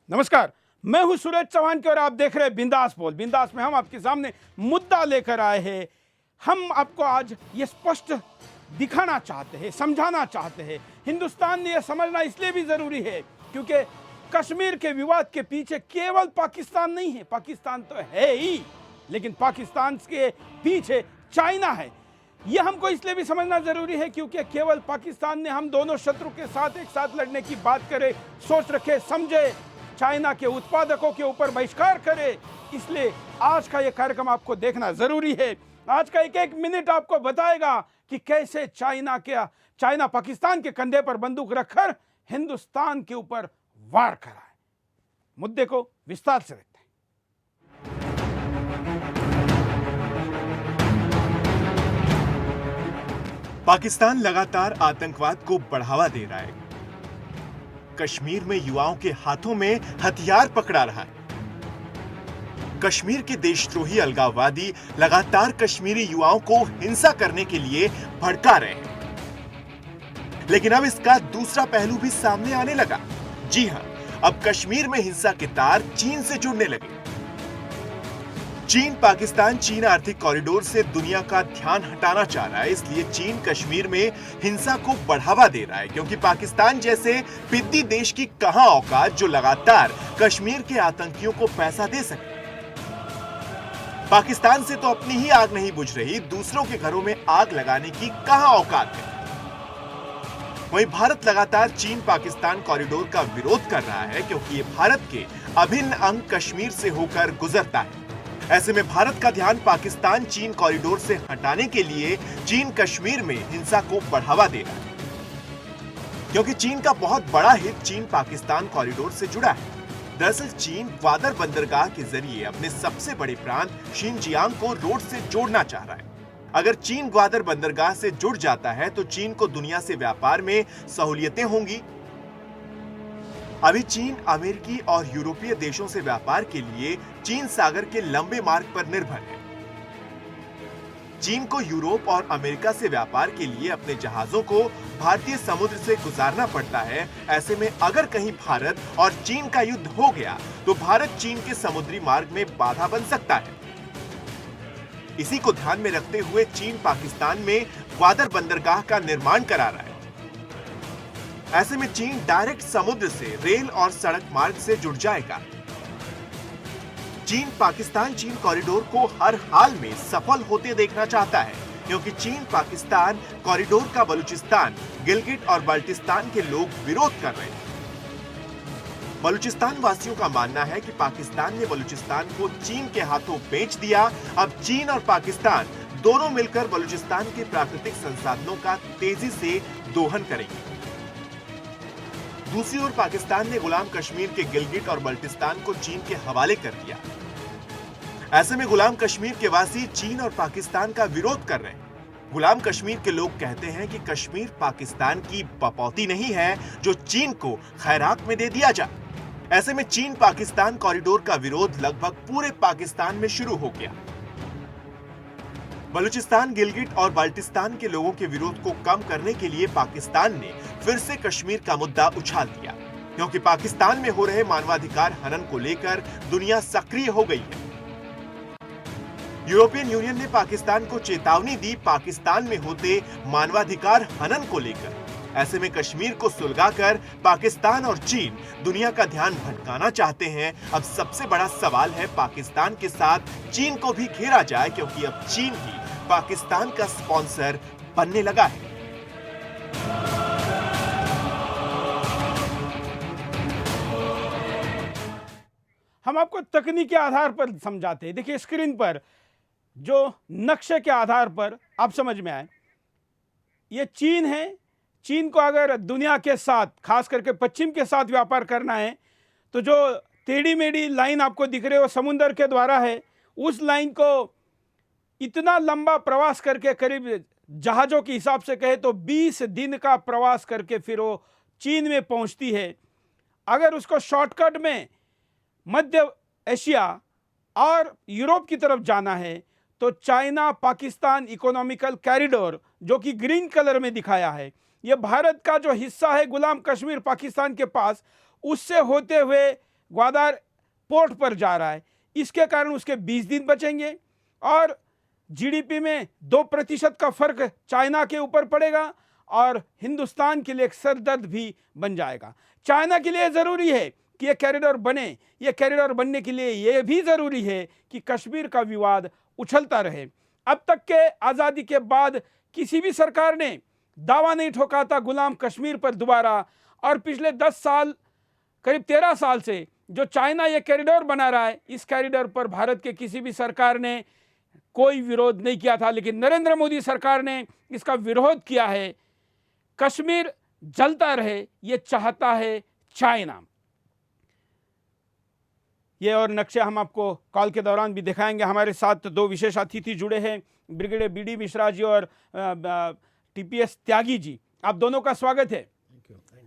नमस्कार, मैं हूं सूरज चौहान के और आप देख रहे हैं बिंदास बोल। बिंदास में हम आपके सामने मुद्दा लेकर आए हैं। हम आपको आज ये स्पष्ट दिखाना चाहते हैं, समझाना चाहते हैं। हिंदुस्तान ने यह समझना इसलिए भी जरूरी है क्योंकि कश्मीर के विवाद के पीछे केवल पाकिस्तान नहीं है, पाकिस्तान तो है ही, लेकिन पाकिस्तान के पीछे चाइना है। यह हमको इसलिए भी समझना जरूरी है क्योंकि केवल पाकिस्तान ने हम दोनों शत्रु के साथ एक साथ लड़ने की बात करे, सोच रखे, समझे, चाइना के उत्पादकों के ऊपर बहिष्कार करे। इसलिए आज का यह कार्यक्रम आपको देखना जरूरी है। आज का एक एक मिनट आपको बताएगा कि कैसे चाइना पाकिस्तान के कंधे पर बंदूक रखकर हिंदुस्तान के ऊपर वार करा है। मुद्दे को विस्तार से देखते हैं। पाकिस्तान लगातार आतंकवाद को बढ़ावा दे रहा है। कश्मीर में युवाओं के हाथों में हथियार पकड़ा रहा है। कश्मीर के देशद्रोही अलगाववादी लगातार कश्मीरी युवाओं को हिंसा करने के लिए भड़का रहे हैं। लेकिन अब इसका दूसरा पहलू भी सामने आने लगा। जी हां, अब कश्मीर में हिंसा के तार चीन से जुड़ने लगे। चीन पाकिस्तान चीन आर्थिक कॉरिडोर से दुनिया का ध्यान हटाना चाह रहा है। इसलिए चीन कश्मीर में हिंसा को बढ़ावा दे रहा है, क्योंकि पाकिस्तान जैसे पिद्दी देश की कहां औकात जो लगातार कश्मीर के आतंकियों को पैसा दे सके। पाकिस्तान से तो अपनी ही आग नहीं बुझ रही, दूसरों के घरों में आग लगाने की कहां औकात है। वहीं भारत लगातार चीन पाकिस्तान कॉरिडोर का विरोध कर रहा है, क्योंकि ये भारत के अभिन्न अंग कश्मीर से होकर गुजरता है। ऐसे में भारत का ध्यान पाकिस्तान चीन कॉरिडोर से हटाने के लिए चीन कश्मीर में हिंसा को बढ़ावा दे रहा है, क्योंकि चीन का बहुत बड़ा हित चीन पाकिस्तान कॉरिडोर से जुड़ा है। दरअसल चीन ग्वादर बंदरगाह के जरिए अपने सबसे बड़े प्रांत शिनजियांग को रोड से जोड़ना चाह रहा है। अगर चीन ग्वादर बंदरगाह से जुड़ जाता है तो चीन को दुनिया से व्यापार में सहूलियतें होंगी। अभी चीन अमेरिकी और यूरोपीय देशों से व्यापार के लिए चीन सागर के लंबे मार्ग पर निर्भर है। चीन को यूरोप और अमेरिका से व्यापार के लिए अपने जहाजों को भारतीय समुद्र से गुजारना पड़ता है। ऐसे में अगर कहीं भारत और चीन का युद्ध हो गया तो भारत चीन के समुद्री मार्ग में बाधा बन सकता है। इसी को ध्यान में रखते हुए चीन पाकिस्तान में ग्वादर बंदरगाह का निर्माण करा रहा है। ऐसे में चीन डायरेक्ट समुद्र से रेल और सड़क मार्ग से जुड़ जाएगा। चीन पाकिस्तान चीन कॉरिडोर को हर हाल में सफल होते देखना चाहता है, क्योंकि चीन पाकिस्तान कॉरिडोर का बलूचिस्तान, गिलगिट और बाल्टिस्तान के लोग विरोध कर रहे हैं। बलूचिस्तान वासियों का मानना है कि पाकिस्तान ने बलूचिस्तान को चीन के हाथों बेच दिया। अब चीन और पाकिस्तान दोनों मिलकर बलूचिस्तान के प्राकृतिक संसाधनों का तेजी से दोहन करेंगे। दूसरी ओर पाकिस्तान ने गुलाम कश्मीर के गिलगिट और बाल्टिस्तान को चीन के हवाले कर दिया। ऐसे में गुलाम कश्मीर के वासी चीन और पाकिस्तान का विरोध कर रहे हैं। गुलाम कश्मीर के लोग कहते हैं कि कश्मीर पाकिस्तान की बपौती नहीं है जो चीन को खैरात में दे दिया जाए। ऐसे में चीन पाकिस्तान कॉरिडोर का विरोध लगभग पूरे पाकिस्तान में शुरू हो गया। बलूचिस्तान, गिलगिट और बाल्टिस्तान के लोगों के विरोध को कम करने के लिए पाकिस्तान ने फिर से कश्मीर का मुद्दा उछाल दिया, क्योंकि पाकिस्तान में हो रहे मानवाधिकार हनन को लेकर दुनिया सक्रिय हो गई है। यूरोपियन यूनियन ने पाकिस्तान को चेतावनी दी पाकिस्तान में होते मानवाधिकार हनन को लेकर। ऐसे में कश्मीर को सुलगाकर पाकिस्तान और चीन दुनिया का ध्यान भटकाना चाहते हैं। अब सबसे बड़ा सवाल है पाकिस्तान के साथ चीन को भी घेरा जाए, क्योंकि अब चीन ही पाकिस्तान का स्पॉन्सर बनने लगा है। हम आपको तकनीक के आधार पर समझाते हैं। देखिए स्क्रीन पर जो नक्शे के आधार पर आप समझ में आए, ये चीन है। चीन को अगर दुनिया के साथ, खास करके पश्चिम के साथ व्यापार करना है तो जो टेढ़ी मेढ़ी लाइन आपको दिख रही है वो समुद्र के द्वारा है। उस लाइन को इतना लंबा प्रवास करके, करीब जहाज़ों के हिसाब से कहे तो 20 दिन का प्रवास करके फिर वो चीन में पहुंचती है। अगर उसको शॉर्टकट में मध्य एशिया और यूरोप की तरफ जाना है तो चाइना पाकिस्तान इकोनॉमिकल कॉरिडोर, जो कि ग्रीन कलर में दिखाया है, यह भारत का जो हिस्सा है गुलाम कश्मीर पाकिस्तान के पास, उससे होते हुए ग्वादर पोर्ट पर जा रहा है। इसके कारण उसके 20 दिन बचेंगे और जीडीपी में 2% का फर्क चाइना के ऊपर पड़ेगा और हिंदुस्तान के लिए एक सरदर्द भी बन जाएगा। चाइना के लिए ज़रूरी है कि यह कॉरिडोर बने। यह कॉरिडोर बनने के लिए यह भी ज़रूरी है कि कश्मीर का विवाद उछलता रहे। अब तक के आज़ादी के बाद किसी भी सरकार ने दावा नहीं ठोका था गुलाम कश्मीर पर दोबारा, और पिछले 10 साल करीब 13 साल से जो चाइना ये कॉरिडोर बना रहा है, इस कॉरिडोर पर भारत के किसी भी सरकार ने कोई विरोध नहीं किया था, लेकिन नरेंद्र मोदी सरकार ने इसका विरोध किया है। कश्मीर जलता रहे ये चाहता है चाइना। ये और नक्शे हम आपको कॉल के दौरान भी दिखाएंगे। हमारे साथ 2 विशेष अतिथि जुड़े हैं, ब्रिगेडियर बी.डी. मिश्रा जी और टीपीएस त्यागी जी। आप दोनों का स्वागत है।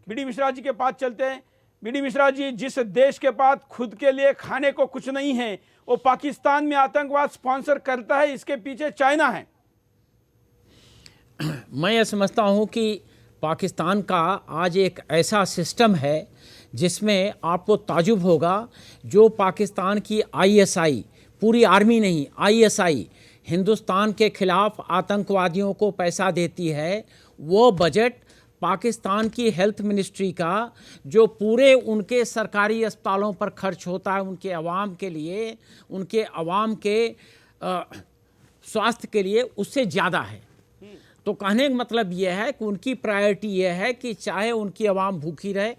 बी.डी. मिश्रा जी के पास चलते हैं। बी.डी. मिश्रा जी, जिस देश के पास खुद के लिए खाने को कुछ नहीं है, वो पाकिस्तान में आतंकवाद स्पॉन्सर करता है, इसके पीछे चाइना है। मैं ये समझता हूँ कि पाकिस्तान का आज एक ऐसा सिस्टम है जिसमें आपको ताजुब होगा, जो पाकिस्तान की आईएसआई, पूरी आर्मी नहीं, आईएसआई हिंदुस्तान के खिलाफ आतंकवादियों को पैसा देती है, वो बजट पाकिस्तान की हेल्थ मिनिस्ट्री का जो पूरे उनके सरकारी अस्पतालों पर खर्च होता है उनके अवाम के लिए, उनके अवाम के स्वास्थ्य के लिए, उससे ज़्यादा है। तो कहने का मतलब यह है कि उनकी प्रायोरिटी यह है कि चाहे उनकी आवाम भूखी रहे,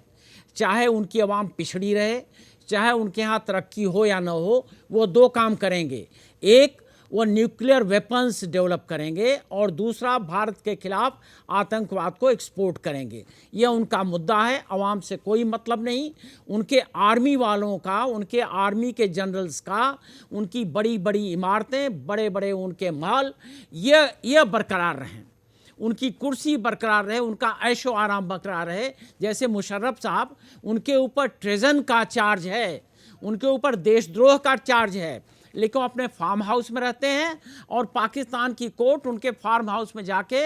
चाहे उनकी आवाम पिछड़ी रहे, चाहे उनके यहाँ तरक्की हो या न हो, वो 2 काम करेंगे। एक, वो न्यूक्लियर वेपन्स डेवलप करेंगे और दूसरा, भारत के खिलाफ आतंकवाद को एक्सपोर्ट करेंगे। यह उनका मुद्दा है, आवाम से कोई मतलब नहीं। उनके आर्मी वालों का, उनके आर्मी के जनरल्स का, उनकी बड़ी बड़ी इमारतें, बड़े बड़े उनके महल, यह बरकरार रहें, उनकी कुर्सी बरकरार रहे, उनका ऐशो आराम बरकरार रहे। जैसे मुशर्रफ साहब, उनके ऊपर ट्रेजन का चार्ज है, उनके ऊपर देशद्रोह का चार्ज है, लेकिन वो अपने फार्म हाउस में रहते हैं और पाकिस्तान की कोर्ट उनके फार्म हाउस में जाके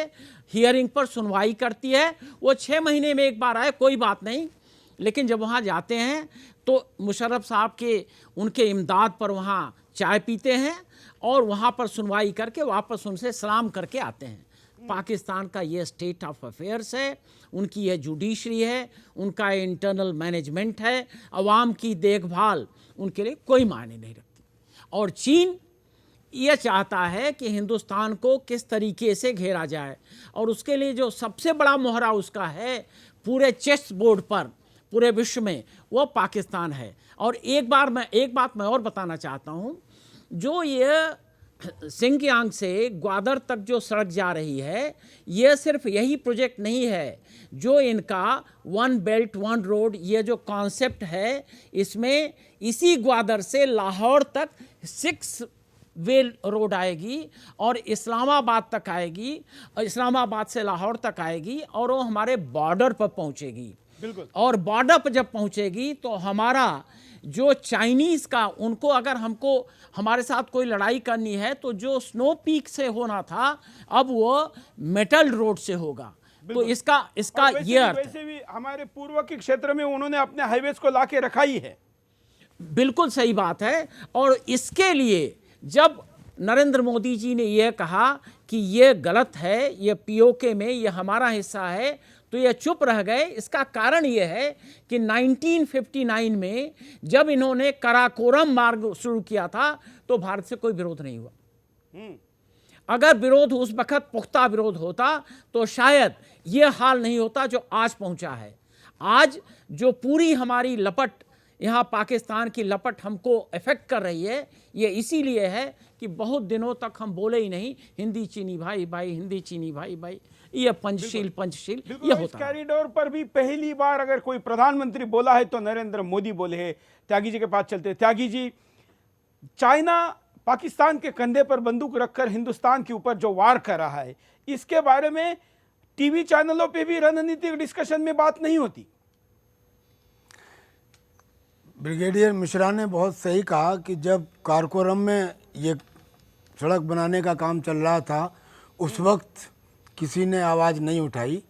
हियरिंग पर सुनवाई करती है। वो 6 महीने में एक बार आए, कोई बात नहीं, लेकिन जब वहाँ जाते हैं तो मुशर्रफ साहब के उनके इमदाद पर वहाँ चाय पीते हैं और वहाँ पर सुनवाई करके वापस उनसे सलाम करके आते हैं। पाकिस्तान का ये स्टेट ऑफ अफेयर्स है, उनकी यह जुडिशरी है, उनका इंटरनल मैनेजमेंट है, अवाम की देखभाल उनके लिए कोई मायने नहीं रखती। और चीन ये चाहता है कि हिंदुस्तान को किस तरीके से घेरा जाए, और उसके लिए जो सबसे बड़ा मोहरा उसका है पूरे चेस बोर्ड पर पूरे विश्व में, वो पाकिस्तान है। और एक बात मैं और बताना चाहता हूँ, जो ये सिंकियांग से ग्वादर तक जो सड़क जा रही है, ये सिर्फ यही प्रोजेक्ट नहीं है, जो इनका 1 बेल्ट 1 रोड ये जो कॉन्सेप्ट है, इसमें इसी ग्वादर से लाहौर तक 6 वे रोड आएगी और इस्लामाबाद तक आएगी, और इस्लामाबाद से लाहौर तक आएगी और वो हमारे बॉर्डर पर पहुंचेगी। बिल्कुल। और बॉर्डर पर जब पहुंचेगी तो हमारा जो चाइनीज़ का, उनको अगर हमको हमारे साथ कोई लड़ाई करनी है तो जो स्नो पीक से होना था, अब वो मेटल रोड से होगा। तो इसका ये अर्थ है। वैसे भी हमारे पूर्व के क्षेत्र में उन्होंने अपने हाईवेज को लाके रखा ही है। बिल्कुल सही बात है। और इसके लिए जब नरेंद्र मोदी जी ने यह कहा कि ये गलत है, ये पीओके में ये हमारा हिस्सा है, तो ये चुप रह गए। इसका कारण ये है कि 1959 में जब इन्होंने कराकोरम मार्ग शुरू किया था तो भारत से कोई विरोध नहीं हुआ। अगर विरोध उस वक्त पुख्ता विरोध होता तो शायद ये हाल नहीं होता जो आज पहुंचा है। आज जो पूरी हमारी लपट, यहाँ पाकिस्तान की लपट हमको अफेक्ट कर रही है, ये इसीलिए है कि बहुत दिनों तक हम बोले ही नहीं हिंदी चीनी भाई भाई, हिंदी चीनी भाई भाई, ये पंचशील ये होता है। इस कॉरिडोर पर भी पहली बार अगर कोई प्रधानमंत्री बोला है तो नरेंद्र मोदी बोले हैं। त्यागी जी के पास चलते हैं। त्यागी जी, चाइना पाकिस्तान के कंधे पर बंदूक रखकर हिंदुस्तान के ऊपर जो वार कर रहा है, इसके बारे में टीवी चैनलों पे भी रणनीतिक डिस्कशन में बात नहीं होती। ब्रिगेडियर मिश्रा ने बहुत सही कहा कि जब कारकोरम में ये सड़क बनाने का काम चल रहा था, उस वक्त किसी ने आवाज़ नहीं उठाई,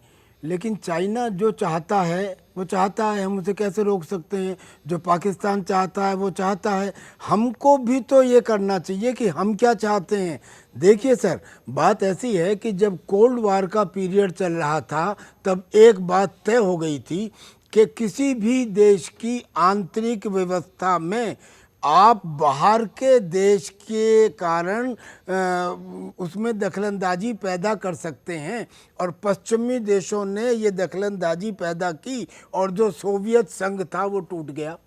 लेकिन चाइना जो चाहता है वो चाहता है, हम उसे कैसे रोक सकते हैं? जो पाकिस्तान चाहता है वो चाहता है, हमको भी तो ये करना चाहिए कि हम क्या चाहते हैं। देखिए सर, बात ऐसी है कि जब कोल्ड वार का पीरियड चल रहा था तब एक बात तय हो गई थी कि किसी भी देश की आंतरिक व्यवस्था में आप बाहर के देश के कारण उसमें दखलंदाजी पैदा कर सकते हैं, और पश्चिमी देशों ने ये दखलंदाजी पैदा की और जो सोवियत संघ था वो टूट गया।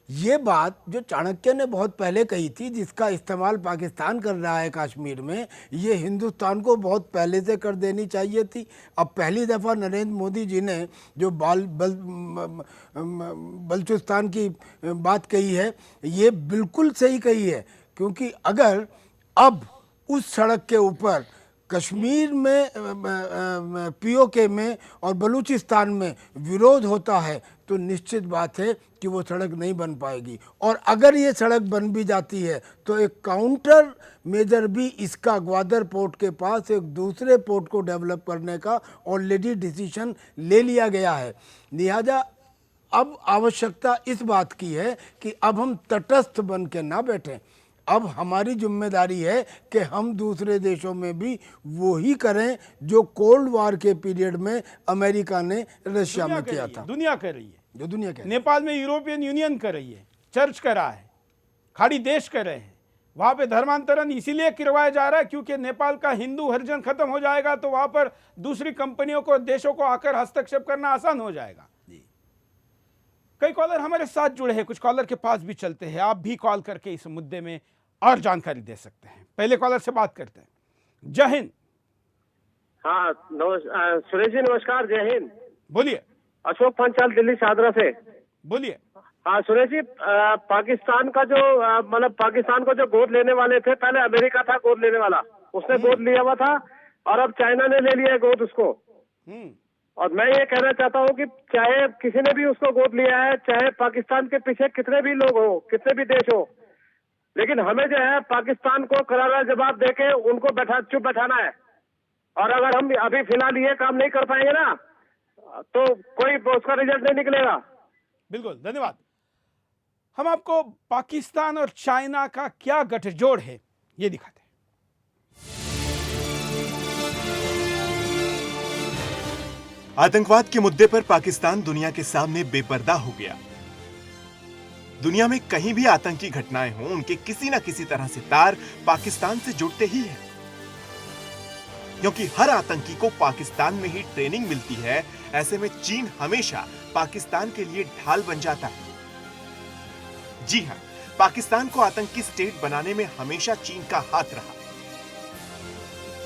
ये बात जो चाणक्य ने बहुत पहले कही थी, जिसका इस्तेमाल पाकिस्तान कर रहा है कश्मीर में, ये हिंदुस्तान को बहुत पहले से कर देनी चाहिए थी। अब पहली दफ़ा नरेंद्र मोदी जी ने जो बलूचिस्तान की बात कही है, ये बिल्कुल सही कही है, क्योंकि अगर अब उस सड़क के ऊपर कश्मीर में पीओके में और बलूचिस्तान में विरोध होता है तो निश्चित बात है कि वो सड़क नहीं बन पाएगी। और अगर ये सड़क बन भी जाती है तो एक काउंटर मेजर भी इसका ग्वादर पोर्ट के पास एक दूसरे पोर्ट को डेवलप करने का ऑलरेडी डिसीजन ले लिया गया है। लिहाजा अब आवश्यकता इस बात की है कि अब हम तटस्थ बन के ना बैठें। अब हमारी जिम्मेदारी है कि हम दूसरे देशों में भी वही करें जो कोल्ड वार के पीरियड में अमेरिका ने रशिया में किया था। दुनिया कर रही है, जो दुनिया के नेपाल में यूरोपियन यूनियन कर रही है, चर्च कर रहा है, खाड़ी देश कर रहे हैं। वहां पे धर्मांतरण इसीलिए करवाया जा रहा है क्योंकि नेपाल का हिंदू हरिजन खत्म हो जाएगा तो वहां पर दूसरी कंपनियों को, देशों को आकर हस्तक्षेप करना आसान हो जाएगा। कई कॉलर हमारे साथ जुड़े हैं, कुछ कॉलर के पास भी चलते हैं। आप भी कॉल करके इस मुद्दे में और जानकारी दे सकते हैं। पहले कॉलर से बात करते हैं। जय हिंद। हाँ सुरेश जी नमस्कार, जय हिंद। बोलिए। अशोक पंचाल, दिल्ली सादरा से। बोलिए। हाँ सुरेश जी, पाकिस्तान का जो मतलब पाकिस्तान को जो गोद लेने वाले थे, पहले अमेरिका था गोद लेने वाला, उसने गोद लिया हुआ था, और अब चाइना ने ले लिया है गोद उसको। और मैं ये कहना चाहता हूँ कि चाहे किसी ने भी उसको गोद लिया है, चाहे पाकिस्तान के पीछे कितने भी लोग हो, कितने भी देश हो, लेकिन हमें जो है पाकिस्तान को करारा जवाब देके उनको चुप बैठाना है। और अगर हम अभी फिलहाल ये काम नहीं कर पाएंगे ना तो कोई उसका रिजल्ट नहीं निकलेगा। बिल्कुल, धन्यवाद। हम आपको पाकिस्तान और चाइना का क्या गठजोड़ है ये दिखाते हैं। आतंकवाद के मुद्दे पर पाकिस्तान दुनिया के सामने बेपर्दा हो गया। दुनिया में कहीं भी आतंकी घटनाएं हों, उनके किसी न किसी तरह से तार पाकिस्तान से जुड़ते ही हैं। क्योंकि हर आतंकी को पाकिस्तान में ही ट्रेनिंग मिलती है, ऐसे में चीन हमेशा पाकिस्तान के लिए ढाल बन जाता है। जी हां, पाकिस्तान को आतंकी स्टेट बनाने में हमेशा चीन का हाथ रहा।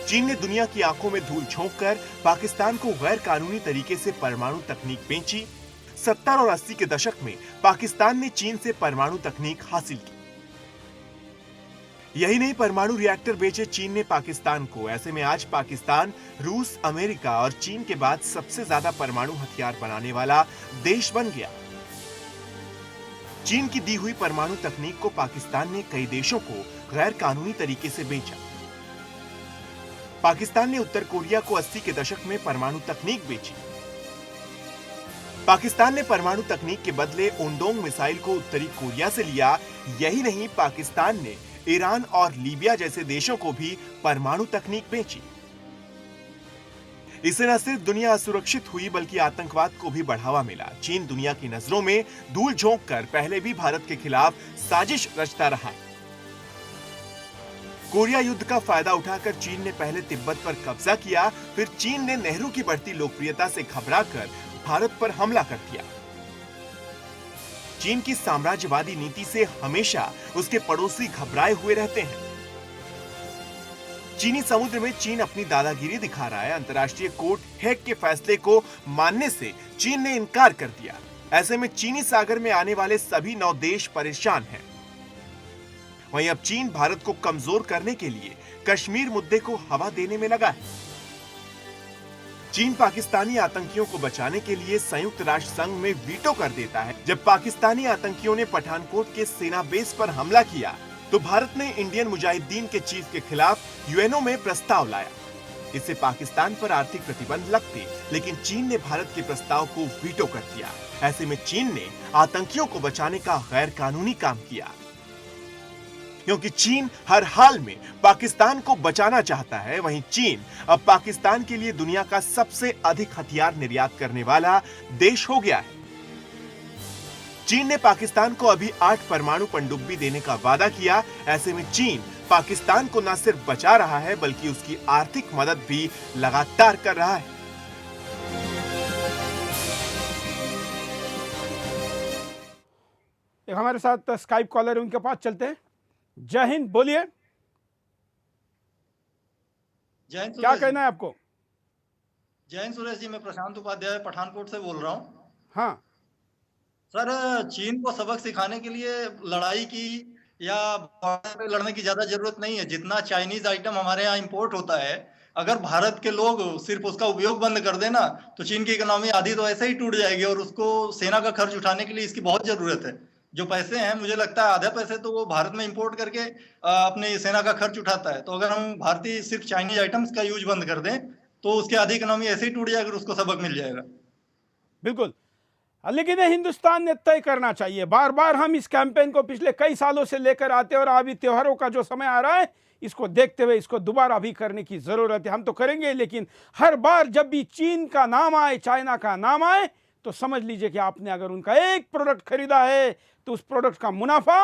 चीन ने दुनिया की आंखों में धूल झोंककर पाकिस्तान को गैर कानूनी तरीके से परमाणु तकनीक बेची। 70 और 80 के दशक में पाकिस्तान ने चीन से परमाणु तकनीक हासिल की। यही नहीं, परमाणु रिएक्टर बेचे चीन ने पाकिस्तान को। ऐसे में आज पाकिस्तान रूस, अमेरिका और चीन के बाद सबसे ज्यादा परमाणु हथियार बनाने वाला देश बन गया। चीन की दी हुई परमाणु तकनीक को पाकिस्तान ने कई देशों को गैर कानूनी तरीके से बेचा। पाकिस्तान ने उत्तर कोरिया को 80 के दशक में परमाणु तकनीक बेची। पाकिस्तान ने परमाणु तकनीक के बदले ओंडोंग मिसाइल को उत्तरी कोरिया से लिया। यही नहीं, पाकिस्तान ने ईरान और लीबिया जैसे देशों को भी परमाणु तकनीक बेची। इससे न सिर्फ दुनिया असुरक्षित हुई बल्कि आतंकवाद को भी बढ़ावा मिला। चीन दुनिया की नजरों में धूल झोंककर पहले भी भारत के खिलाफ साजिश रचता रहा। कोरिया युद्ध का फायदा उठाकर चीन ने पहले तिब्बत पर कब्जा किया, फिर चीन ने नेहरू की बढ़ती लोकप्रियता से घबराकर भारत पर हमला कर दिया। चीन की साम्राज्यवादी नीति से हमेशा उसके पड़ोसी घबराए हुए रहते हैं। चीनी समुद्र में चीन अपनी दादागिरी दिखा रहा है। अंतर्राष्ट्रीय कोर्ट हेग के फैसले को मानने से चीन ने इनकार कर दिया। ऐसे में चीनी सागर में आने वाले सभी 9 देश परेशान हैं। वहीं अब चीन भारत को कमजोर करने के लिए कश्मीर मुद्दे को हवा देने में लगा है। चीन पाकिस्तानी आतंकियों को बचाने के लिए संयुक्त राष्ट्र संघ में वीटो कर देता है। जब पाकिस्तानी आतंकियों ने पठानकोट के सेना बेस पर हमला किया तो भारत ने इंडियन मुजाहिदीन के चीफ के खिलाफ यूएनओ में प्रस्ताव लाया। इससे पाकिस्तान पर आर्थिक प्रतिबंध लगते, लेकिन चीन ने भारत के प्रस्ताव को वीटो कर दिया। ऐसे में चीन ने आतंकियों को बचाने का गैर कानूनी काम किया, क्योंकि चीन हर हाल में पाकिस्तान को बचाना चाहता है। वहीं चीन अब पाकिस्तान के लिए दुनिया का सबसे अधिक हथियार निर्यात करने वाला देश हो गया है। चीन ने पाकिस्तान को अभी 8 परमाणु पनडुब्बी देने का वादा किया। ऐसे में चीन पाकिस्तान को न सिर्फ बचा रहा है, बल्कि उसकी आर्थिक मदद भी लगातार कर रहा है। एक हमारे साथ स्काइप कॉलर है, उनके पास चलते हैं। जय हिंद, बोलिए, जय हिंद क्या सुरेश कहना है आपको? जय हिंद सुरेश जी, मैं प्रशांत उपाध्याय पठानकोट से बोल रहा हूँ। हाँ, सर, चीन को सबक सिखाने के लिए लड़ाई की या बॉर्डर पे लड़ने की ज्यादा जरूरत नहीं है। जितना चाइनीज आइटम हमारे यहाँ इंपोर्ट होता है, अगर भारत के लोग सिर्फ उसका उपयोग बंद कर देना तो चीन की इकोनॉमी आधी तो ऐसे ही टूट जाएगी, और उसको सेना का खर्च उठाने के लिए इसकी बहुत जरूरत है। जो पैसे हैं, मुझे लगता है आधे पैसे तो वो भारत में इंपोर्ट करके अपने सेना का खर्च उठाता है। तो अगर हम भारतीय सिर्फ चाइनीज आइटम्स का यूज बंद कर दें तो उसकी आधी इकोनॉमी ऐसे ही टूट जाएगी, उसको सबक मिल जाएगा। बिल्कुल। लेकिन हिंदुस्तान ने तय करना चाहिए। बार बार हम इस कैंपेन को पिछले कई सालों से लेकर आते हैं, और अभी त्योहारों का जो समय आ रहा है, इसको देखते हुए इसको दोबारा भी करने की जरूरत है। हम तो करेंगे, लेकिन हर बार जब भी चीन का नाम आए, चाइना का नाम आए, तो समझ लीजिए कि आपने अगर उनका एक प्रोडक्ट खरीदा है तो उस प्रोडक्ट का मुनाफा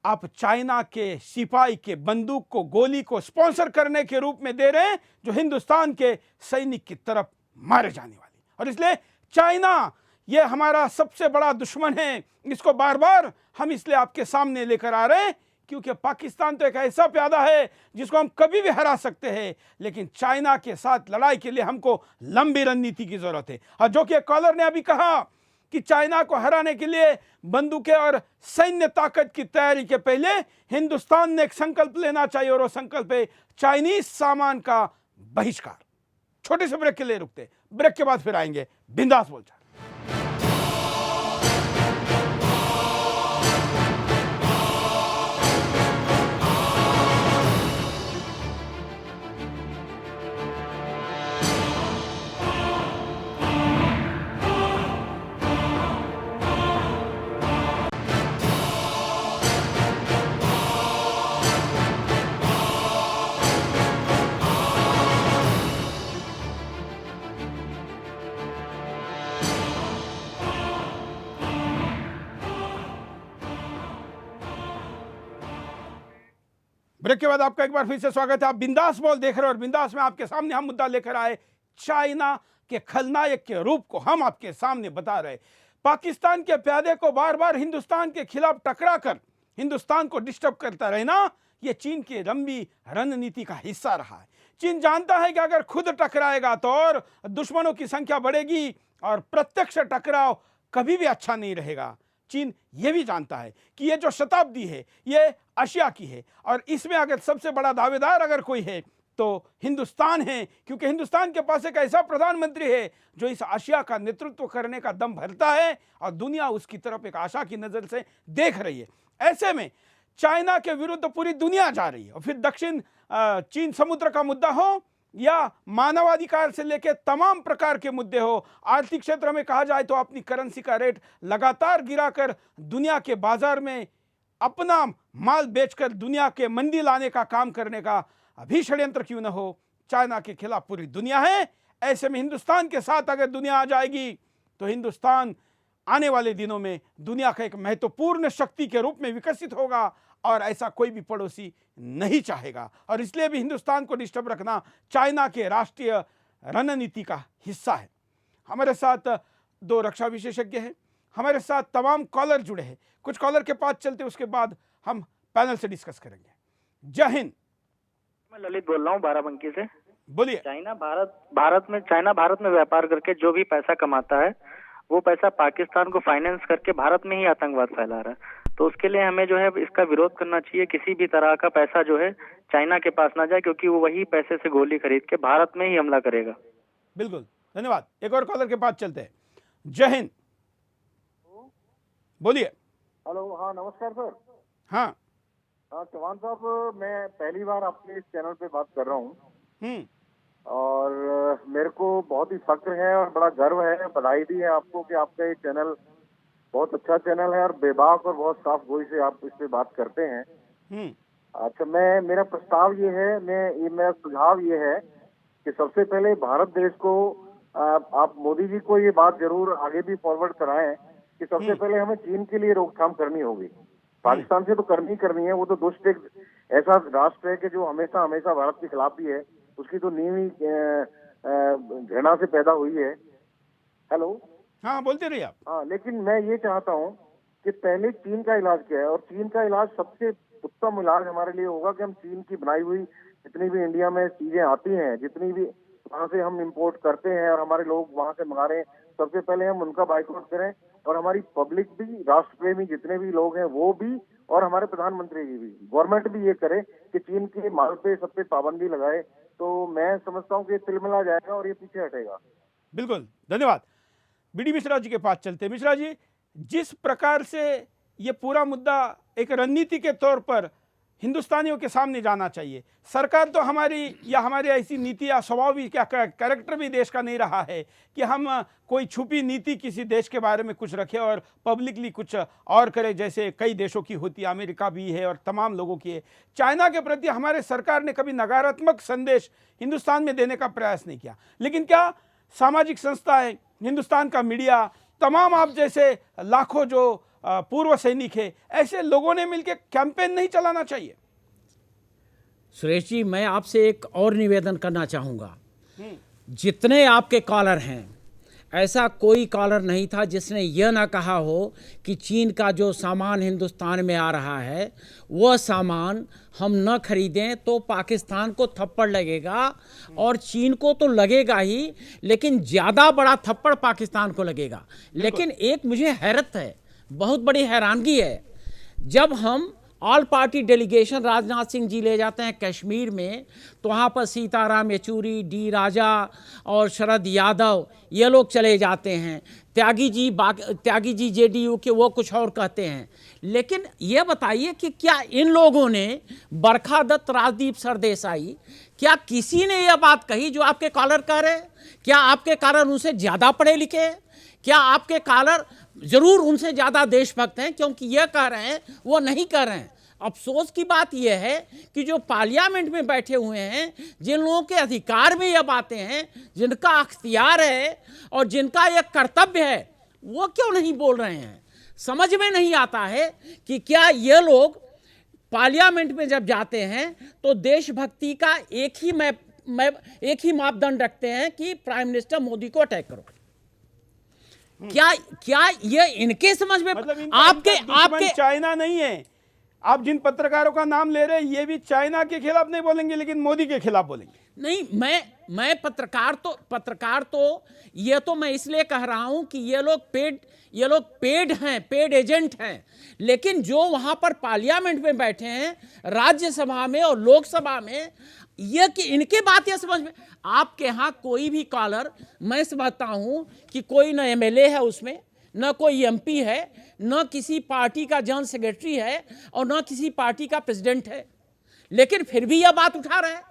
आप चाइना के सिपाही के बंदूक को, गोली को स्पॉन्सर करने के रूप में दे रहे हैं, जो हिंदुस्तान के सैनिक की तरफ मारे जाने वाली। और इसलिए चाइना ये हमारा सबसे बड़ा दुश्मन है। इसको बार बार हम इसलिए आपके सामने लेकर आ रहे हैं क्योंकि पाकिस्तान तो एक ऐसा प्यादा है जिसको हम कभी भी हरा सकते हैं, लेकिन चाइना के साथ लड़ाई के लिए हमको लंबी रणनीति की जरूरत है। और जो कि कॉलर ने अभी कहा कि चाइना को हराने के लिए बंदूकें और सैन्य ताकत की तैयारी के पहले हिंदुस्तान ने एक संकल्प लेना चाहिए, और वो संकल्प है चाइनीज सामान का बहिष्कार। छोटे से ब्रेक के लिए रुकते, ब्रेक के बाद फिर आएंगे बिंदास बोलचाल। ब्रेक के बाद आपका एक बार फिर से स्वागत है। आप बिंदास बॉल देख रहे हो, और बिंदास में आपके सामने हम मुद्दा लेकर आए, चाइना के खलनायक के रूप को हम आपके सामने बता रहे। पाकिस्तान के प्यादे को बार बार हिंदुस्तान के खिलाफ टकरा कर हिंदुस्तान को डिस्टर्ब करता रहना, यह चीन की लंबी रणनीति का हिस्सा रहा है। चीन जानता है कि अगर खुद टकराएगा तो और दुश्मनों की संख्या बढ़ेगी, और प्रत्यक्ष टकराव कभी भी अच्छा नहीं रहेगा। चीन यह भी जानता है कि ये जो शताब्दी है ये एशिया की है, और इसमें अगर सबसे बड़ा दावेदार अगर कोई है तो हिंदुस्तान है, क्योंकि हिंदुस्तान के पास एक ऐसा प्रधानमंत्री है जो इस एशिया का नेतृत्व करने का दम भरता है, और दुनिया उसकी तरफ एक आशा की नजर से देख रही है। ऐसे में चाइना के विरुद्ध पूरी दुनिया जा रही है, और फिर दक्षिण चीन समुद्र का मुद्दा हो या मानवाधिकार से लेकर तमाम प्रकार के मुद्दे हो, आर्थिक क्षेत्र में कहा जाए तो अपनी करेंसी का रेट लगातार गिराकर दुनिया के बाजार में अपना माल बेचकर दुनिया के मंदी लाने का काम करने का अभी षड्यंत्र क्यों न हो, चाइना के खिलाफ पूरी दुनिया है। ऐसे में हिंदुस्तान के साथ अगर दुनिया आ जाएगी तो हिंदुस्तान आने वाले दिनों में दुनिया का एक महत्वपूर्ण शक्ति के रूप में विकसित होगा, और ऐसा कोई भी पड़ोसी नहीं चाहेगा। और इसलिए भी हिंदुस्तान को डिस्टर्ब रखना चाइना के राष्ट्रीय रणनीति का हिस्सा है। हमारे साथ 2 रक्षा विशेषज्ञ हैं, हमारे साथ तमाम कॉलर जुड़े हैं। कुछ कॉलर के पास चलते, उसके बाद हम पैनल से डिस्कस करेंगे। जय हिंद, मैं ललित बोल रहा हूँ बाराबंकी से। बोलिए। चाइना भारत में व्यापार करके जो भी पैसा कमाता है वो पैसा पाकिस्तान को फाइनेंस करके भारत में ही आतंकवाद फैला रहा है। तो उसके लिए हमें जो है इसका विरोध करना चाहिए। किसी भी तरह का पैसा जो है चाइना के पास ना जाए, क्योंकि वो वही पैसे से गोली खरीद के भारत में ही हमला करेगा। बिल्कुल, धन्यवाद। एक और कॉलर के पास चलते हैं। जय हिंद, बोलिए। हेलो, हाँ नमस्कार सर। हाँ चौहान साहब, मैं पहली बार आपके इस चैनल पे बात कर रहा हूँ। और मेरे को बहुत ही फक्र है और बड़ा गर्व है, बधाई भी है आपको कि आपका ये चैनल बहुत अच्छा चैनल है और बेबाक और बहुत साफ गोई से आप इस पे बात करते हैं। अच्छा, मेरा प्रस्ताव ये है, मेरा सुझाव ये है कि सबसे पहले भारत देश को आप मोदी जी को ये बात जरूर आगे भी फॉरवर्ड कराएं कि सबसे पहले हमें चीन के लिए रोकथाम करनी होगी। पाकिस्तान से तो करनी है, वो तो दुष्ट एक ऐसा राष्ट्र है कि जो हमेशा हमेशा भारत के खिलाफ भी है, उसकी तो नींव ही घृणा से पैदा हुई है। हेलो, हाँ बोलते रहिए आप। हाँ, लेकिन मैं ये चाहता हूँ कि पहले चीन का इलाज क्या है, और चीन का इलाज सबसे उत्तम इलाज हमारे लिए होगा कि हम चीन की बनाई हुई जितनी भी इंडिया में चीजें आती हैं, जितनी भी वहाँ से हम इंपोर्ट करते हैं और हमारे लोग वहाँ से मंगा रहे हैं, सबसे पहले हम उनका बाइकआउट करें। और हमारी पब्लिक भी, राष्ट्र प्रेमी जितने भी लोग हैं वो भी, और हमारे प्रधानमंत्री जी भी, गवर्नमेंट भी ये करे कि चीन के माल पे सब पे पाबंदी लगाए, तो मैं समझता हूँ कि तिलमिला जाएगा और ये पीछे हटेगा। बिल्कुल, धन्यवाद। बीडी मिश्रा जी के पास चलते हैं। मिश्रा जी, जिस प्रकार से ये पूरा मुद्दा एक रणनीति के तौर पर हिंदुस्तानियों के सामने जाना चाहिए, सरकार तो हमारी ऐसी नीति या स्वभाव भी, क्या कैरेक्टर भी देश का नहीं रहा है कि हम कोई छुपी नीति किसी देश के बारे में कुछ रखें और पब्लिकली कुछ और करें, जैसे कई देशों की होती है, अमेरिका भी है और तमाम लोगों की है। चाइना के प्रति हमारे सरकार ने कभी नकारात्मक संदेश हिंदुस्तान में देने का प्रयास नहीं किया, लेकिन क्या सामाजिक संस्थाएं, हिंदुस्तान का मीडिया, तमाम आप जैसे लाखों जो पूर्व सैनिक है, ऐसे लोगों ने मिलकर कैंपेन नहीं चलाना चाहिए? सुरेश जी, मैं आपसे एक और निवेदन करना चाहूँगा। जितने आपके कॉलर हैं, ऐसा कोई कॉलर नहीं था जिसने यह ना कहा हो कि चीन का जो सामान हिंदुस्तान में आ रहा है वह सामान हम न खरीदें तो पाकिस्तान को थप्पड़ लगेगा, और चीन को तो लगेगा ही, लेकिन ज़्यादा बड़ा थप्पड़ पाकिस्तान को लगेगा। लेकिन एक मुझे हैरत है, बहुत बड़ी हैरानगी है, जब हम all party delegation Rajnath Singh ji ले जाते हैं कश्मीर में, तो वहाँ पर सीताराम येचूरी, डी राजा और शरद यादव ये लोग चले जाते हैं, त्यागी जी जेडीयू के वो कुछ और कहते हैं। लेकिन ये बताइए कि क्या इन लोगों ने, बरखा दत्त, राजदीप सरदेसाई, क्या किसी ने यह बात कही जो आपके कॉलर कह रहे हैं? क्या आपके कॉलर उनसे ज़्यादा पढ़े लिखे हैं? क्या आपके कॉलर जरूर उनसे ज़्यादा देशभक्त हैं, क्योंकि यह कह रहे हैं वो नहीं कह रहे हैं? अफसोस की बात यह है कि जो पार्लियामेंट में बैठे हुए हैं, जिन लोगों के अधिकार में यह बातें हैं, जिनका अख्तियार है और जिनका यह कर्तव्य है, वो क्यों नहीं बोल रहे हैं? समझ में नहीं आता है कि क्या ये लोग पार्लियामेंट में जब जाते हैं तो देशभक्ति का एक ही मापदंड रखते हैं कि प्राइम मिनिस्टर मोदी को अटैक करो। क्या ये इनके समझ में, मतलब आपके चाइना नहीं है? आप जिन पत्रकारों का नाम ले रहे हैं ये भी चाइना के खिलाफ नहीं बोलेंगे, लेकिन मोदी के खिलाफ बोलेंगे। नहीं, मैं पत्रकार तो ये तो मैं इसलिए कह रहा हूं कि ये लोग पेड हैं, पेड एजेंट हैं। लेकिन जो वहां पर पार्लियामेंट में बैठे हैं, राज्यसभा में और लोकसभा में, ये कि इनके बात ये समझ में, आपके यहाँ कोई भी कॉलर, मैं समझता हूं कि कोई न एमएलए है उसमें, न कोई एमपी है, न किसी पार्टी का जनरल सेक्रेटरी है, और न किसी पार्टी का प्रेसिडेंट है, लेकिन फिर भी यह बात उठा रहे हैं।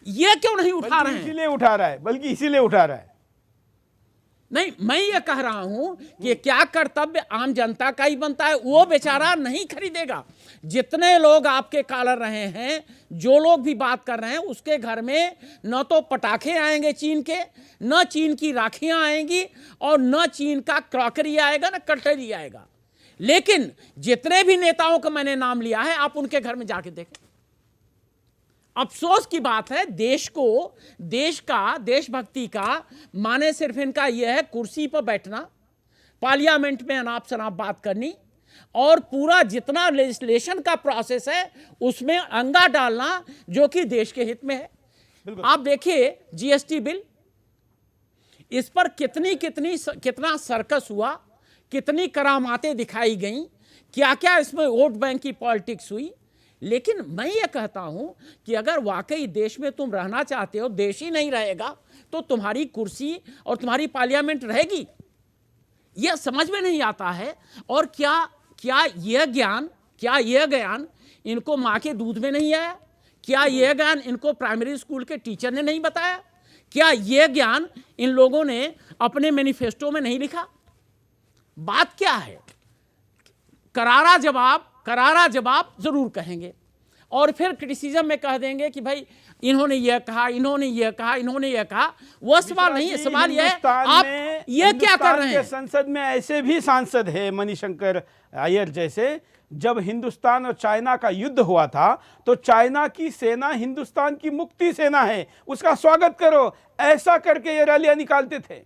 ये क्यों नहीं उठा रहे हैं? इसीलिए उठा रहा है, बल्कि इसीलिए उठा रहा है। नहीं, मैं ये कह रहा हूं कि क्या कर्तव्य आम जनता का ही बनता है, वो बेचारा नहीं खरीदेगा। जितने लोग आपके कॉलर रहे हैं, जो लोग भी बात कर रहे हैं, उसके घर में न तो पटाखे आएंगे चीन के, न चीन की राखियां आएंगी, और न चीन का क्रॉकरी आएगा, न कटलरी आएगा। लेकिन जितने भी नेताओं का मैंने नाम लिया है, आप उनके घर में जाके देखें। अफसोस की बात है, देशभक्ति का माने सिर्फ इनका यह है कुर्सी पर बैठना, पार्लियामेंट में अनाप शनाप बात करनी, और पूरा जितना लेजिस्लेशन का प्रोसेस है उसमें अंगा डालना, जो कि देश के हित में है। आप देखिए जीएसटी बिल, इस पर कितना सर्कस हुआ, कितनी करामातें दिखाई गईं, क्या क्या इसमें वोट बैंक की पॉलिटिक्स हुई। लेकिन मैं ये कहता हूं कि अगर वाकई देश में तुम रहना चाहते हो, देश ही नहीं रहेगा तो तुम्हारी कुर्सी और तुम्हारी पार्लियामेंट रहेगी? यह समझ में नहीं आता है। और क्या यह ज्ञान इनको माँ के दूध में नहीं आया? क्या यह ज्ञान इनको प्राइमरी स्कूल के टीचर ने नहीं बताया? क्या ये ज्ञान इन लोगों ने अपने मैनिफेस्टो में नहीं लिखा? बात क्या है? करारा जवाब जरूर कहेंगे और फिर क्रिटिसिज्म में कह देंगे कि भाई इन्होंने यह कहा, इन्होंने यह कहा, इन्होंने यह कहा। वो सवाल नहीं है, सवाल यह है आप ये क्या कर रहे हैं? संसद में ऐसे भी सांसद है मणिशंकर अय्यर जैसे, जब हिंदुस्तान और चाइना का युद्ध हुआ था तो चाइना की सेना हिंदुस्तान की मुक्ति सेना है, उसका स्वागत करो, ऐसा करके ये रैलियां निकालते थे।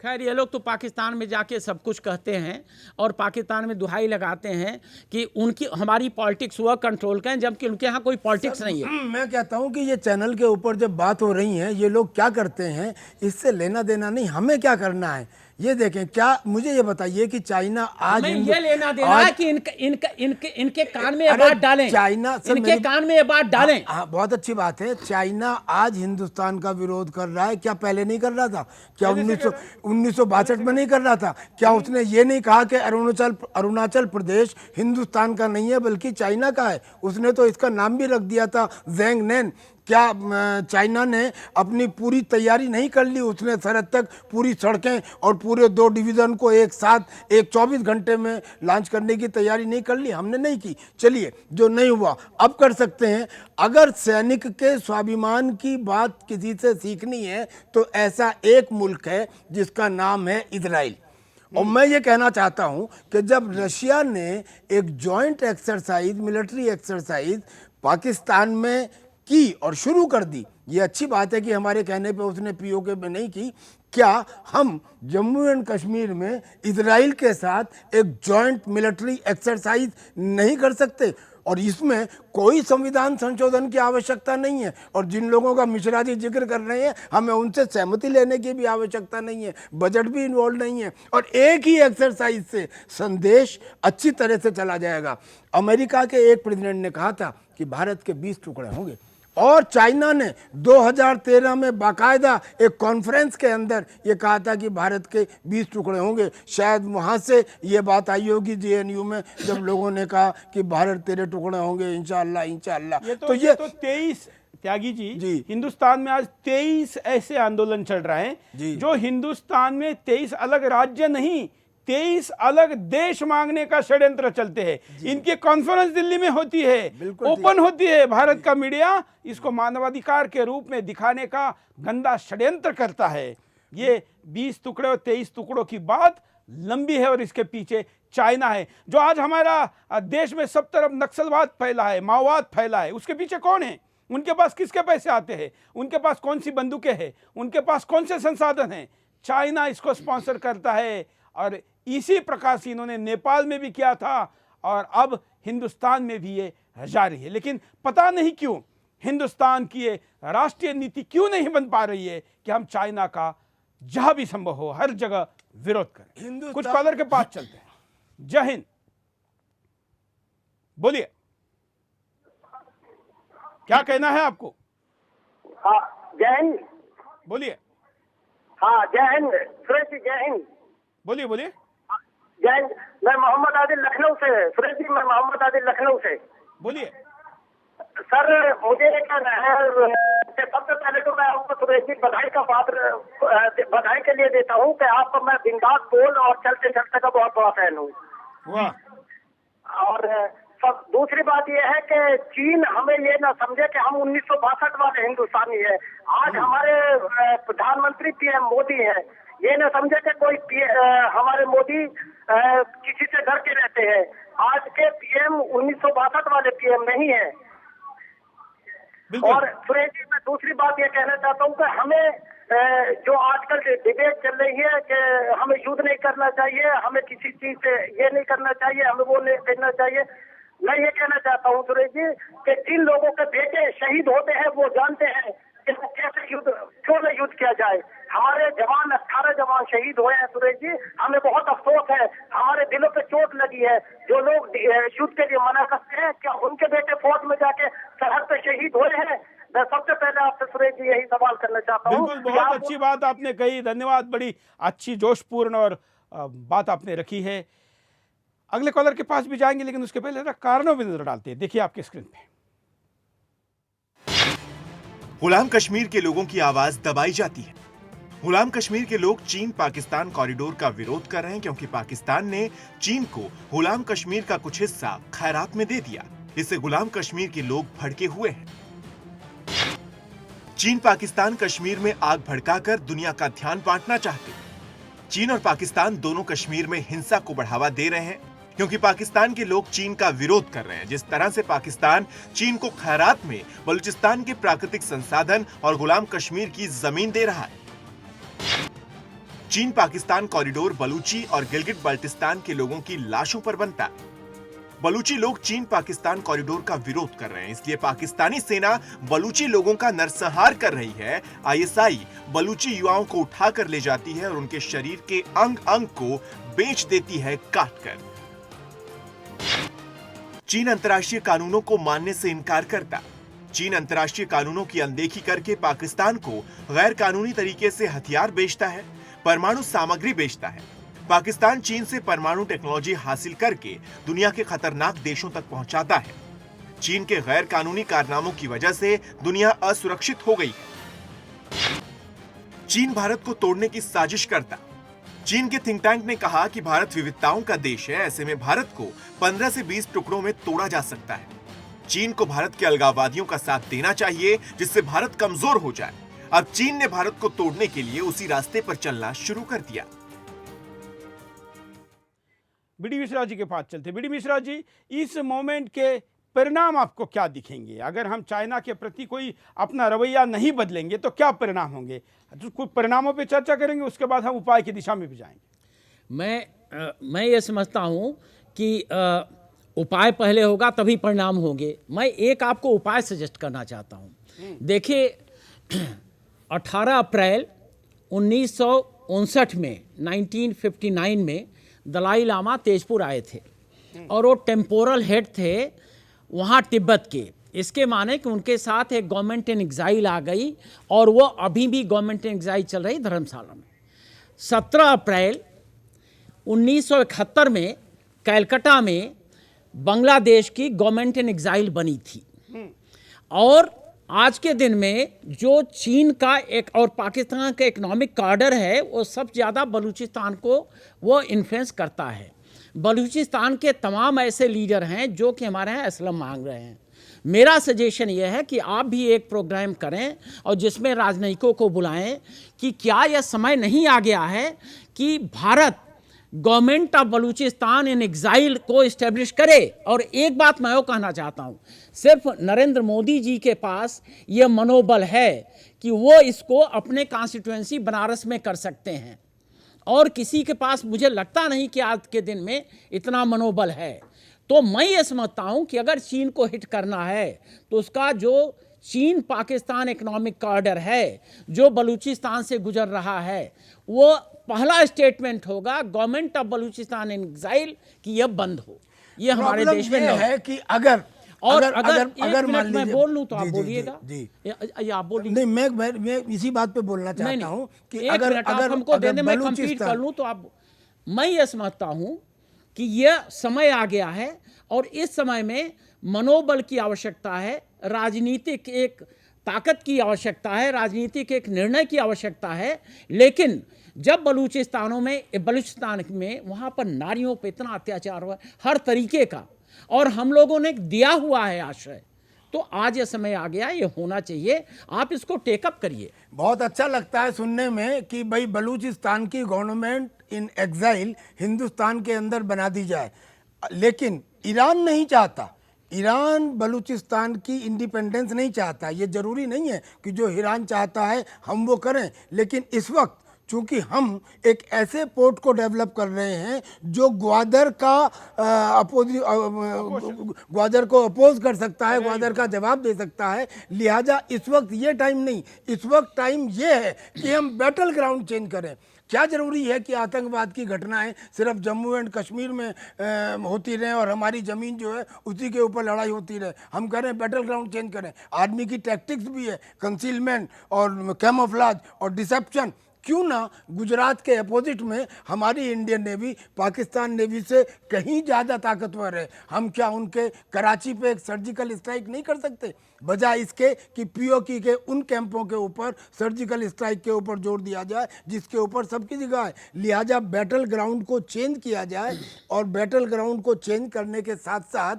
खैर ये लोग तो पाकिस्तान में जाके सब कुछ कहते हैं और पाकिस्तान में दुहाई लगाते हैं कि उनकी हमारी पॉलिटिक्स वह कंट्रोल करें, जबकि उनके यहाँ कोई पॉलिटिक्स नहीं है। मैं कहता हूँ कि ये चैनल के ऊपर जब बात हो रही है, ये लोग क्या करते हैं इससे लेना देना नहीं, हमें क्या करना है ये देखें। क्या मुझे ये बताइए कि चाइना आज ये लेना देना है कि इनके कान में ये बात डालें, चाइना इनके कान में ये बात डालें। हाँ, बहुत अच्छी बात है। चाइना आज हिंदुस्तान का विरोध कर रहा है, क्या पहले नहीं कर रहा था? क्या 1962 में नहीं कर रहा था? क्या उसने ये नहीं कहा कि अरुणाचल प्रदेश हिंदुस्तान का नहीं है बल्कि चाइना का है? उसने तो इसका नाम भी रख दिया था ज़ैंगनैन। क्या चाइना ने अपनी पूरी तैयारी नहीं कर ली? उसने सरहद तक पूरी सड़कें और पूरे 2 डिवीज़न को एक साथ 24 घंटे में लॉन्च करने की तैयारी नहीं कर ली? हमने नहीं की। चलिए, जो नहीं हुआ अब कर सकते हैं। अगर सैनिक के स्वाभिमान की बात किसी से सीखनी है तो ऐसा एक मुल्क है जिसका नाम है इजराइल। और मैं ये कहना चाहता हूँ कि जब रशिया ने एक joint exercise, military exercise Pakistan में की और शुरू कर दी, ये अच्छी बात है कि हमारे कहने पे उसने पीओके में नहीं की। क्या हम जम्मू एंड कश्मीर में इजराइल के साथ एक जॉइंट मिलिट्री एक्सरसाइज नहीं कर सकते? और इसमें कोई संविधान संशोधन की आवश्यकता नहीं है। और जिन लोगों का मिश्रा जी जिक्र कर रहे हैं, हमें उनसे सहमति लेने की भी आवश्यकता नहीं है, बजट भी इन्वॉल्व नहीं है, और एक ही एक्सरसाइज से संदेश अच्छी तरह से चला जाएगा। अमेरिका के एक प्रेसिडेंट ने कहा था कि भारत के 20 टुकड़े होंगे, और चाइना ने 2013 में बाकायदा एक कॉन्फ्रेंस के अंदर ये कहा था कि भारत के 20 टुकड़े होंगे। शायद वहाँ से ये बात आई होगी जेएनयू में, जब लोगों ने कहा कि भारत तेरे टुकड़े होंगे इंशाअल्लाह इंशाअल्लाह। ये तो 23 त्यागी जी, हिंदुस्तान में आज 23 ऐसे आंदोलन चल रहे हैं जो हिंदुस्तान में 23 अलग राज्य नहीं, 23 अलग देश मांगने का षड्यंत्र चलते हैं। इनकी कॉन्फ्रेंस दिल्ली में होती है, ओपन होती है। भारत का मीडिया इसको मानवाधिकार के रूप में दिखाने का गंदा षड्यंत्र करता है। ये 20 टुकड़े और 23 टुकड़ों की बात लंबी है और इसके पीछे चाइना है, जो आज हमारा देश में सब तरफ नक्सलवाद फैला है, माओवाद फैला है। उसके पीछे कौन है? उनके पास किसके पैसे आते हैं? उनके पास कौन सी बंदूकें हैं? उनके पास कौन से संसाधन हैं? चाइना इसको स्पॉन्सर करता है। और इसी प्रकार से इन्होंने नेपाल में भी किया था और अब हिंदुस्तान में भी ये जारी है। लेकिन पता नहीं क्यों हिंदुस्तान की ये राष्ट्रीय नीति क्यों नहीं बन पा रही है कि हम चाइना का जहां भी संभव हो हर जगह विरोध करें। कुछ कॉलर के पास चलते हैं। जय हिंद, बोलिए, क्या कहना है आपको? हाँ जय हिंद। बोलिए। हाँ जय हिंद सुरेश जी, जय हिंद। बोलिए बोलिए। जय हिंद। मैं मोहम्मद आदिल लखनऊ से। सुरेश जी, मैं मोहम्मद आदिल लखनऊ से। बोलिए सर, मुझे ये कहना है कि सबसे पहले तो मैं आपको सुरेश जी बधाई का पात्र बधाई के लिए देता हूँ कि आपको मैं बिंदास बोल और चलते चलते का बहुत बड़ा फैन हूँ। और सब दूसरी बात यह है कि चीन हमें ये ना समझे कि हम 1962 वाले हिंदुस्तानी है। आज हमारे प्रधानमंत्री पीएम मोदी है, ये ना समझे कि कोई हमारे मोदी किसी से डर के रहते हैं। आज के पीएम 1962 वाले पीएम नहीं है। और सुरेश जी, मैं दूसरी बात ये कहना चाहता हूँ कि हमें जो आजकल डिबेट चल रही है कि हमें युद्ध नहीं करना चाहिए, हमें किसी चीज से ये नहीं करना चाहिए, हमें वो नहीं करना चाहिए। मैं ये कहना चाहता हूँ सुरेश जी कि जिन लोगों के बेटे शहीद होते हैं वो जानते हैं कि कैसे युद्ध, क्यों नहीं युद्ध किया जाए। हमारे जवान 18 जवान शहीद हुए हैं सुरेश जी, हमें बहुत अफसोस है, हमारे दिलों पे चोट लगी है। जो लोग युद्ध के लिए मना करते हैं, क्या उनके बेटे फौज में जाके सरहद पे शहीद हुए हैं? मैं सबसे पहले आपसे सुरेश जी यही सवाल करना चाहता हूँ। बिल्कुल, बहुत अच्छी बात आपने कही, धन्यवाद। बड़ी अच्छी जोशपूर्ण और बात आपने रखी है। अगले कॉलर के पास भी जाएंगे, लेकिन उसके पहले कारणों में नजर डालते हैं। देखिए आपके स्क्रीन पे गुलाम कश्मीर के लोगों की आवाज दबाई जाती है। गुलाम कश्मीर के लोग चीन पाकिस्तान कॉरिडोर का विरोध कर रहे हैं क्योंकि पाकिस्तान ने चीन को गुलाम कश्मीर का कुछ हिस्सा खैरात में दे दिया। इससे गुलाम कश्मीर के लोग भड़के हुए हैं। चीन पाकिस्तान कश्मीर में आग भड़काकर दुनिया का ध्यान बांटना चाहते हैं। चीन और पाकिस्तान दोनों कश्मीर में हिंसा को बढ़ावा दे रहे हैं क्योंकि पाकिस्तान के लोग चीन का विरोध कर रहे हैं। जिस तरह से पाकिस्तान चीन को खैरात में बलूचिस्तान के प्राकृतिक संसाधन और गुलाम कश्मीर की जमीन दे रहा है। चीन पाकिस्तान कॉरिडोर बलूची और गिलगिट बाल्टिस्तान के लोगों की लाशों पर बनता है। बलूची लोग चीन पाकिस्तान कॉरिडोर का विरोध कर रहे हैं, इसलिए पाकिस्तानी सेना बलूची लोगों का नरसंहार कर रही है। आईएसआई बलूची युवाओं को उठाकर ले जाती है और उनके शरीर के अंग अंग को बेच देती है काटकर। चीन अंतर्राष्ट्रीय कानूनों को मानने से इनकार करता। चीन अंतर्राष्ट्रीय कानूनों की अनदेखी करके पाकिस्तान को गैर कानूनी तरीके से हथियार बेचता है, परमाणु सामग्री बेचता है। पाकिस्तान चीन से परमाणु टेक्नोलॉजी हासिल करके दुनिया के खतरनाक देशों तक पहुंचाता है। चीन के गैर कानूनी कारनामों की वजह से दुनिया असुरक्षित हो गई है। चीन भारत को तोड़ने की साजिश करता। चीन के थिंक टैंक ने कहा कि भारत विविधताओं का देश है, ऐसे में भारत को 15 से 20 टुकड़ों में तोड़ा जा सकता है। चीन को भारत के अलगाववादियों का साथ देना चाहिए जिससे भारत कमजोर हो जाए। अब चीन ने भारत को तोड़ने के लिए उसी रास्ते पर चलना शुरू कर दिया। बीडी मिश्रा जी के पास चलते। बीडी मिश्रा जी, इस मोमेंट के परिणाम आपको क्या दिखेंगे? अगर हम चाइना के प्रति कोई अपना रवैया नहीं बदलेंगे तो क्या परिणाम होंगे? तो कुछ परिणामों पे चर्चा करेंगे, उसके बाद हम उपाय की दिशा में भी जाएंगे। मैं ये समझता हूँ कि उपाय पहले होगा तभी परिणाम होंगे। मैं एक आपको उपाय सजेस्ट करना चाहता हूँ। देखिए, 18 अप्रैल 1959 में 1959 में दलाई लामा तेजपुर आए थे और वो टेम्पोरल हेड थे वहाँ तिब्बत के। इसके माने कि उनके साथ एक गवर्नमेंट इन एग्जाइल आ गई और वो अभी भी गवर्नमेंट इन एग्जाइल चल रही धर्मशाला में। 17 अप्रैल 1971 में कलकत्ता में बांग्लादेश की गवर्नमेंट इन एग्जाइल बनी थी। और आज के दिन में जो चीन का एक और पाकिस्तान का इकोनॉमिक कॉरिडोर है वो सबसे ज़्यादा बलूचिस्तान को वो इन्फ्लुएंस करता है। बलूचिस्तान के तमाम ऐसे लीडर हैं जो कि हमारे यहाँ असलम मांग रहे हैं। मेरा सजेशन यह है कि आप भी एक प्रोग्राम करें और जिसमें राजनयिकों को बुलाएं कि क्या यह समय नहीं आ गया है कि Bharat government of Balochistan in exile को इस्टेब्लिश करे। और एक बात मैं वो कहना चाहता हूँ, सिर्फ नरेंद्र मोदी जी के पास ये मनोबल है कि वो इसको अपने कॉन्स्टिट्यूएंसी बनारस में कर सकते हैं और किसी के पास मुझे लगता नहीं कि आज के दिन में इतना मनोबल है। तो मैं ये समझता हूँ कि अगर चीन को हिट करना है तो उसका जो चीन पाकिस्तान इकोनॉमिक कॉरिडोर है जो बलूचिस्तान से गुजर रहा है वो पहला स्टेटमेंट होगा government of Balochistan in exile कि यह बंद हो। ये हमारे देश में है कि अगर मैं बोल लूं तो आप बोलिएगा। आप बोलिए। नहीं, मैं इसी बात पे बोलना चाहता हूं कि अगर हमको देने में कंप्लीट कर लूं तो आप, मैं ये समझता हूं कि यह समय आ गया है और इस समय में मनोबल की आवश्यकता है, राजनीतिक एक ताकत की आवश्यकता है, राजनीतिक एक निर्णय की आवश्यकता है। लेकिन जब बलूचिस्तान में वहाँ पर नारियों पर इतना अत्याचार हुआ हर तरीके का और हम लोगों ने दिया हुआ है आश्रय, तो आज ये समय आ गया, ये होना चाहिए। आप इसको टेकअप करिए। बहुत अच्छा लगता है सुनने में कि भाई बलूचिस्तान की गवर्नमेंट इन एग्जाइल हिंदुस्तान के अंदर बना दी जाए, लेकिन ईरान नहीं चाहता। ईरान बलूचिस्तान की इंडिपेंडेंस नहीं चाहता। ये ज़रूरी नहीं है कि जो ईरान चाहता है हम वो करें, लेकिन इस वक्त चूंकि हम एक ऐसे पोर्ट को डेवलप कर रहे हैं जो ग्वादर को अपोज कर सकता है, ग्वादर का जवाब दे सकता है, लिहाजा इस वक्त ये टाइम नहीं, इस वक्त टाइम ये है कि हम बैटल ग्राउंड चेंज करें। क्या ज़रूरी है कि आतंकवाद की घटनाएं सिर्फ जम्मू एंड कश्मीर में होती रहें और हमारी ज़मीन जो है उसी के ऊपर लड़ाई होती रहे? हम कह रहे हैं बैटल ग्राउंड चेंज करें। आर्मी की टैक्टिक्स भी है, कंसीलमेंट और कैमोफ्लेज और डिसेप्शन, क्यों ना गुजरात के अपोजिट में हमारी इंडियन नेवी पाकिस्तान नेवी से कहीं ज़्यादा ताकतवर है। हम क्या उनके कराची पे एक सर्जिकल स्ट्राइक नहीं कर सकते, बजाय इसके कि पीओके के उन कैंपों के ऊपर सर्जिकल स्ट्राइक के ऊपर जोर दिया जाए जिसके ऊपर सबकी जगह है। लिहाजा बैटल ग्राउंड को चेंज किया जाए, और बैटल ग्राउंड को चेंज करने के साथ साथ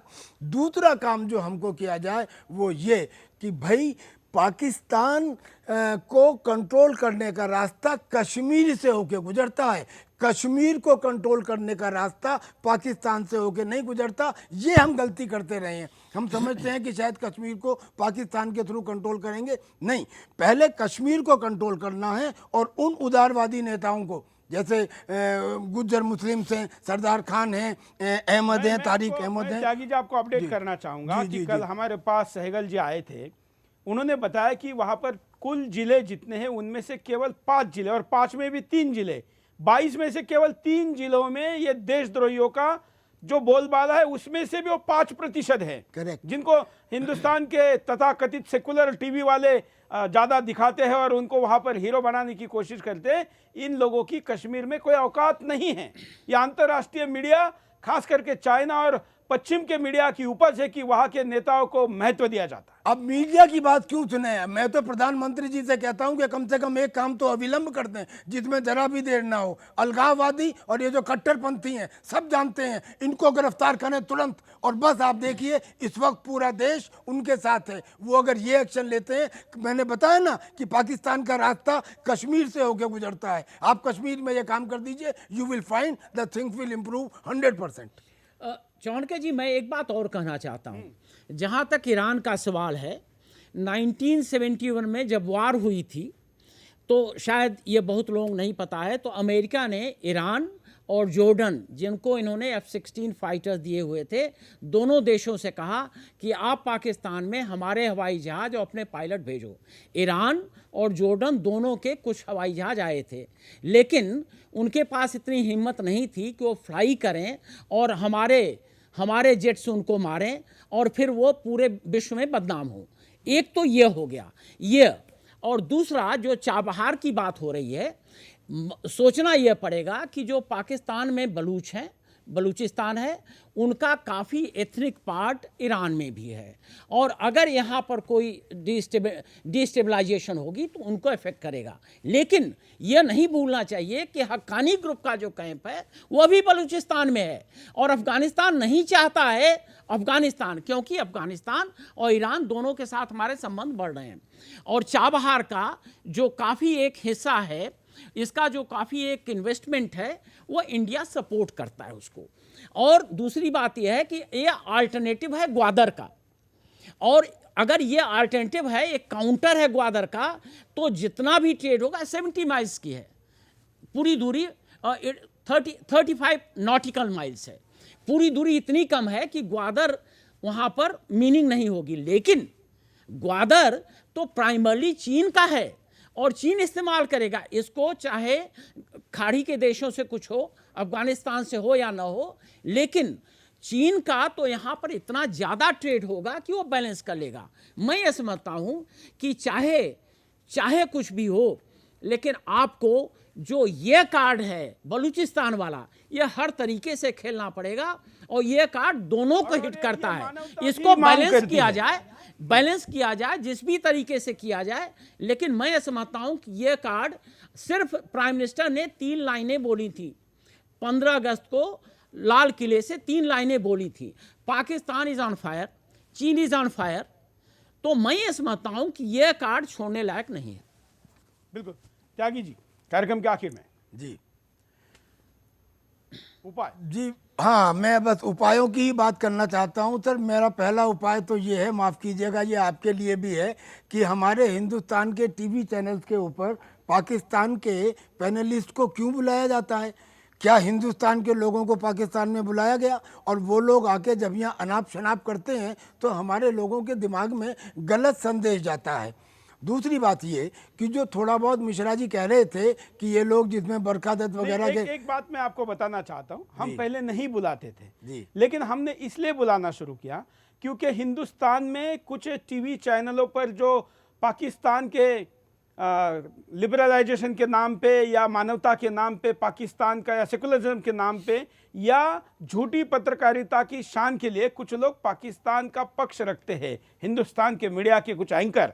दूसरा काम जो हमको किया जाए वो ये कि भाई पाकिस्तान को कंट्रोल करने का रास्ता कश्मीर से होके गुजरता है, कश्मीर को कंट्रोल करने का रास्ता पाकिस्तान से होके नहीं गुजरता। ये हम गलती करते रहे हैं। हम समझते हैं कि शायद कश्मीर को पाकिस्तान के थ्रू कंट्रोल करेंगे, नहीं, पहले कश्मीर को कंट्रोल करना है। और उन उदारवादी नेताओं को जैसे गुज्जर मुस्लिम से सरदार खान हैं, अहमद हैं, तारिक अहमद हैं। त्यागी जी आपको अपडेट करना चाहूँगा कि कल हमारे पास सहगल जी आए थे, उन्होंने बताया कि वहाँ पर कुल जिले जितने हैं उनमें से केवल 5 जिले, और 5 में भी 3 जिले, 22 में से केवल 3 जिलों में ये देशद्रोहियों का जो बोलबाला है उसमें से भी वो 5% है। करेक्ट। जिनको हिंदुस्तान के तथाकथित सेकुलर टीवी वाले ज़्यादा दिखाते हैं और उनको वहाँ पर हीरो बनाने की कोशिश करते हैं, इन लोगों की कश्मीर में कोई औकात नहीं है। ये अंतर्राष्ट्रीय मीडिया, खास करके चाइना और पश्चिम के मीडिया की उपज है कि वहाँ के नेताओं को महत्व दिया जाता है। अब मीडिया की बात क्यों सुने? मैं तो प्रधानमंत्री जी से कहता हूं कि कम से कम एक काम तो अविलंब कर दें जिसमें जरा भी देर ना हो। अलगाववादी और ये जो कट्टरपंथी हैं सब जानते हैं, इनको गिरफ्तार करें तुरंत। और बस आप देखिए इस वक्त पूरा देश उनके साथ है। वो अगर ये एक्शन लेते हैं, मैंने बताया ना कि पाकिस्तान का रास्ता कश्मीर से होकर गुजरता है, आप कश्मीर में ये काम कर दीजिए, you will find the things will improve 100%। Chanakya ji, मैं एक बात और कहना चाहता हूँ। जहाँ तक ईरान का सवाल है, 1971 में जब वार हुई थी, तो शायद ये बहुत लोग नहीं पता है, तो अमेरिका ने ईरान और जॉर्डन, जिनको इन्होंने F-16 फाइटर्स दिए हुए थे, दोनों देशों से कहा कि आप पाकिस्तान में हमारे हवाई जहाज और अपने पायलट भेजो। ईरान और जॉर्डन दोनों के कुछ हवाई जहाज आए थे, लेकिन उनके पास इतनी हिम्मत नहीं थी कि वो फ्लाई करें और हमारे जेट्स उनको मारें और फिर वो पूरे विश्व में बदनाम हो। एक तो ये हो गया ये, और दूसरा जो चाबहार की बात हो रही है, सोचना यह पड़ेगा कि जो पाकिस्तान में बलूच हैं, बलूचिस्तान है, उनका काफ़ी एथनिक पार्ट ईरान में भी है, और अगर यहाँ पर कोई डिस्टेबलाइजेशन होगी तो उनको इफेक्ट करेगा। लेकिन यह नहीं भूलना चाहिए कि हक्कानी ग्रुप का जो कैंप है वो भी बलूचिस्तान में है, और अफ़गानिस्तान नहीं चाहता है क्योंकि अफ़गानिस्तान और ईरान दोनों के साथ हमारे संबंध बढ़ रहे हैं। और चाबहार का जो काफ़ी एक हिस्सा है, इसका जो काफ़ी एक इन्वेस्टमेंट है, वो इंडिया सपोर्ट करता है उसको। और दूसरी बात यह है कि ये अल्टरनेटिव है ग्वादर का, और अगर ये अल्टरनेटिव है, एक काउंटर है ग्वादर का, तो जितना भी ट्रेड होगा 70 माइल्स की है पूरी दूरी, 35 नॉटिकल माइल्स है पूरी दूरी। इतनी कम है कि ग्वादर वहाँ पर मीनिंग नहीं होगी। लेकिन ग्वादर तो प्राइमरली चीन का है और चीन इस्तेमाल करेगा इसको, चाहे खाड़ी के देशों से कुछ हो, अफगानिस्तान से हो या ना हो, लेकिन चीन का तो यहाँ पर इतना ज़्यादा ट्रेड होगा कि वो बैलेंस कर लेगा। मैं ये समझता हूँ कि चाहे कुछ भी हो, लेकिन आपको जो ये कार्ड है बलूचिस्तान वाला, ये हर तरीके से खेलना पड़ेगा, और ये कार्ड दोनों को हिट करता है। इसको बैलेंस किया जाए जिस भी तरीके से किया जाए। लेकिन मैं ये समझता हूं कि ये कार्ड, सिर्फ प्राइम मिनिस्टर ने 3 लाइनें बोली थी 15 अगस्त को लाल किले से, 3 लाइनें बोली थी, पाकिस्तान इज ऑन फायर, चीन इज ऑन फायर। तो मैं ये समझता हूं कि यह कार्ड छोड़ने लायक नहीं है। बिल्कुल। त्यागी जी, कार्यक्रम के आखिर में जी उपाय। जी हाँ, मैं बस उपायों की ही बात करना चाहता हूँ सर। मेरा पहला उपाय तो ये है, माफ़ कीजिएगा ये आपके लिए भी है, कि हमारे हिंदुस्तान के टीवी चैनल्स के ऊपर पाकिस्तान के पैनलिस्ट को क्यों बुलाया जाता है? क्या हिंदुस्तान के लोगों को पाकिस्तान में बुलाया गया और वो लोग आके जब यहाँ अनाप शनाप करते हैं तो हमारे लोगों के दिमाग में गलत संदेश जाता है। दूसरी बात ये कि जो थोड़ा बहुत मिश्रा जी कह रहे थे कि ये लोग जिसमें बरखा दत्त वगैरह के, एक बात मैं आपको बताना चाहता हूँ, हम पहले नहीं बुलाते थे जी, लेकिन हमने इसलिए बुलाना शुरू किया क्योंकि हिंदुस्तान में कुछ टीवी चैनलों पर जो पाकिस्तान के लिबरलाइजेशन के नाम पे या मानवता के नाम पे पाकिस्तान का या सेकुलरिज्म के नाम पे या झूठी पत्रकारिता की शान के लिए कुछ लोग पाकिस्तान का पक्ष रखते हैं। हिंदुस्तान के मीडिया के कुछ एंकर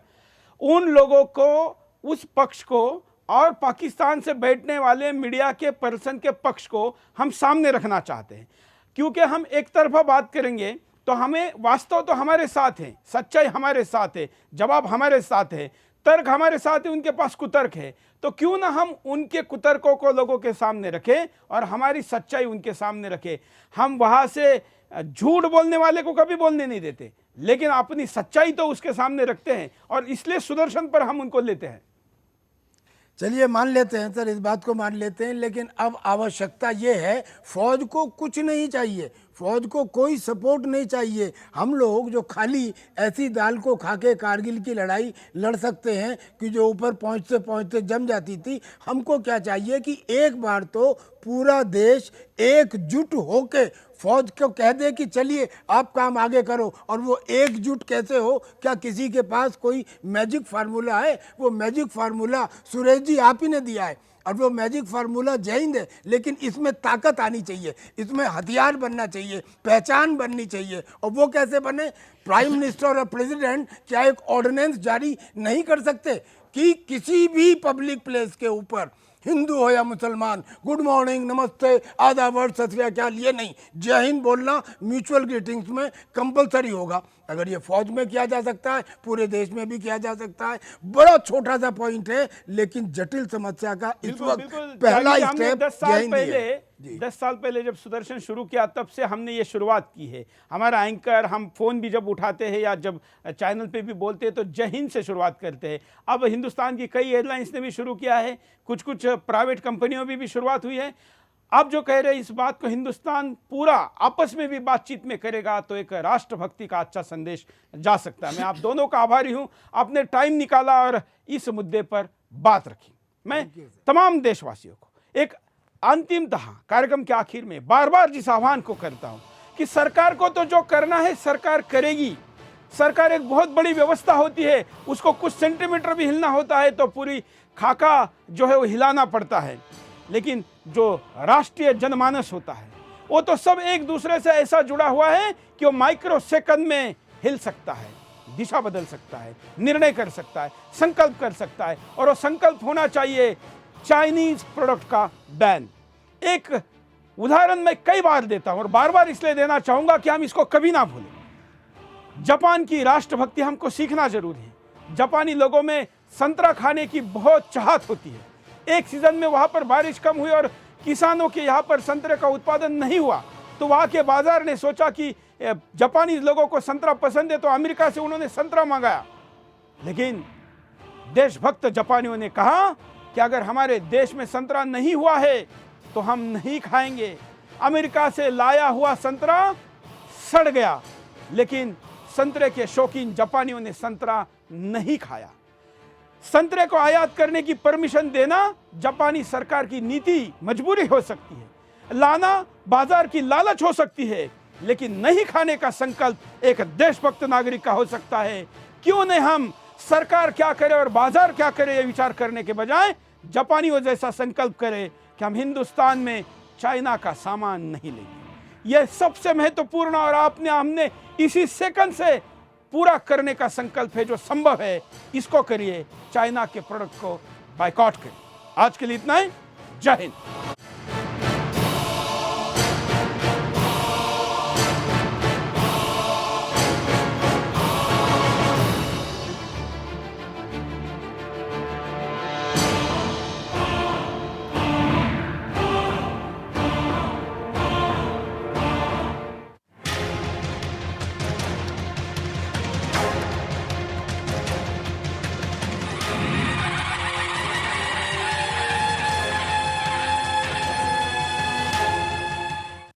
उन लोगों को, उस पक्ष को और पाकिस्तान से बैठने वाले मीडिया के पर्सन के पक्ष को हम सामने रखना चाहते हैं, क्योंकि हम एक तरफा बात करेंगे तो हमें वास्तव तो हमारे साथ है, सच्चाई हमारे साथ है, जवाब हमारे साथ है, तर्क हमारे साथ है, उनके पास कुतर्क है। तो क्यों ना हम उनके कुतर्कों को लोगों के सामने रखें और हमारी सच्चाई उनके सामने रखें। हम वहां से झूठ बोलने वाले को कभी बोलने नहीं देते, लेकिन अपनी सच्चाई तो उसके सामने रखते हैं और इसलिए सुदर्शन पर हम उनको लेते हैं। चलिए मान लेते हैं सर, इस बात को मान लेते हैं, लेकिन अब आवश्यकता ये है, फौज को कुछ नहीं चाहिए, फौज को कोई सपोर्ट नहीं चाहिए। हम लोग जो खाली ऐसी दाल को खा के कारगिल की लड़ाई लड़ सकते हैं कि जो ऊपर पहुंचते पहुंचते जम जाती थी, हमको क्या चाहिए कि एक बार तो पूरा देश एकजुट होके फौज को कह दे कि चलिए आप काम आगे करो। और वो एकजुट कैसे हो? क्या किसी के पास कोई मैजिक फार्मूला है? वो मैजिक फार्मूला सुरेश जी आप ही ने दिया है और वो मैजिक फार्मूला जय हिंद है, लेकिन इसमें ताकत आनी चाहिए, इसमें हथियार बनना चाहिए, पहचान बननी चाहिए। और वो कैसे बने? प्राइम मिनिस्टर और प्रेसिडेंट क्या एक ऑर्डिनेंस जारी नहीं कर सकते कि किसी भी पब्लिक प्लेस के ऊपर, हिंदू हो या मुसलमान, गुड मॉर्निंग, नमस्ते, आदाब, सत श्री अकाल, ये नहीं, जय हिंद बोलना म्यूचुअल ग्रीटिंग्स में कंपलसरी होगा। अगर ये फौज में किया जा सकता है, पूरे देश में भी किया जा सकता है। बड़ा छोटा सा पॉइंट है, लेकिन जटिल समस्या का इस वक्त पहला स्टेप 10 साल पहले जब सुदर्शन शुरू किया तब से हमने ये शुरुआत की है। हमारा एंकर, हम फ़ोन भी जब उठाते हैं या जब चैनल पे भी बोलते हैं तो जय हिंद से शुरुआत करते हैं। अब हिंदुस्तान की कई एयरलाइंस ने भी शुरू किया है, कुछ प्राइवेट कंपनियों में भी शुरुआत हुई है। अब जो कह रहे हैं इस बात को हिंदुस्तान पूरा आपस में भी बातचीत में करेगा तो एक राष्ट्रभक्ति का अच्छा संदेश जा सकता है। मैं आप दोनों का आभारी हूं, आपने टाइम निकाला और इस मुद्दे पर बात रखी। मैं तमाम देशवासियों को एक अंतिमतः कार्यक्रम के आखिर में बार बार जिस आह्वान को करता हूं कि सरकार को तो जो करना है सरकार करेगी। सरकार एक बहुत बड़ी व्यवस्था होती है, उसको कुछ सेंटीमीटर भी हिलना होता है तो पूरी खाका जो है वो हिलाना पड़ता है। लेकिन जो राष्ट्रीय जनमानस होता है वो तो सब एक दूसरे से ऐसा जुड़ा हुआ है कि वो माइक्रो सेकंड में हिल सकता है, दिशा बदल सकता है, निर्णय कर सकता है, संकल्प कर सकता है। और वो संकल्प होना चाहिए चाइनीज प्रोडक्ट का बैन। एक उदाहरण मैं कई बार देता हूं और बार बार इसलिए देना चाहूंगा कि हम इसको कभी ना भूलें। जापान की राष्ट्रभक्ति हमको सीखना जरूरी है। जापानी लोगों में संतरा खाने की बहुत चाहत होती है। एक सीजन में वहां पर बारिश कम हुई और किसानों के यहाँ पर संतरे का उत्पादन नहीं हुआ, तो वहां के बाजार ने सोचा कि जापानी लोगों को संतरा पसंद है, तो अमेरिका से उन्होंने संतरा मंगाया। लेकिन देशभक्त जापानियों ने कहा कि अगर हमारे देश में संतरा नहीं हुआ है तो हम नहीं खाएंगे। अमेरिका से लाया हुआ संतरा सड़ गया, लेकिन संतरे के शौकीन जापानियों ने संतरा नहीं खाया। संतरे को आयात करने की परमिशन देना जापानी सरकार की नीति मजबूरी हो सकती है, लाना बाजार की लालच हो सकती है, लेकिन नहीं खाने का संकल्प एक देशभक्त नागरिक का हो सकता है। क्यों नहीं हम सरकार क्या करे और बाजार क्या करे ये विचार करने के बजाय जापानियों जैसा संकल्प करें कि हम हिंदुस्तान में चाइना का सामान नहीं लेंगे। यह सबसे महत्वपूर्ण और हमने इसी सेकंड से पूरा करने का संकल्प है जो संभव है, इसको करिए। चाइना के प्रोडक्ट को बायकॉट करिए। आज के लिए इतना ही। जय हिंद।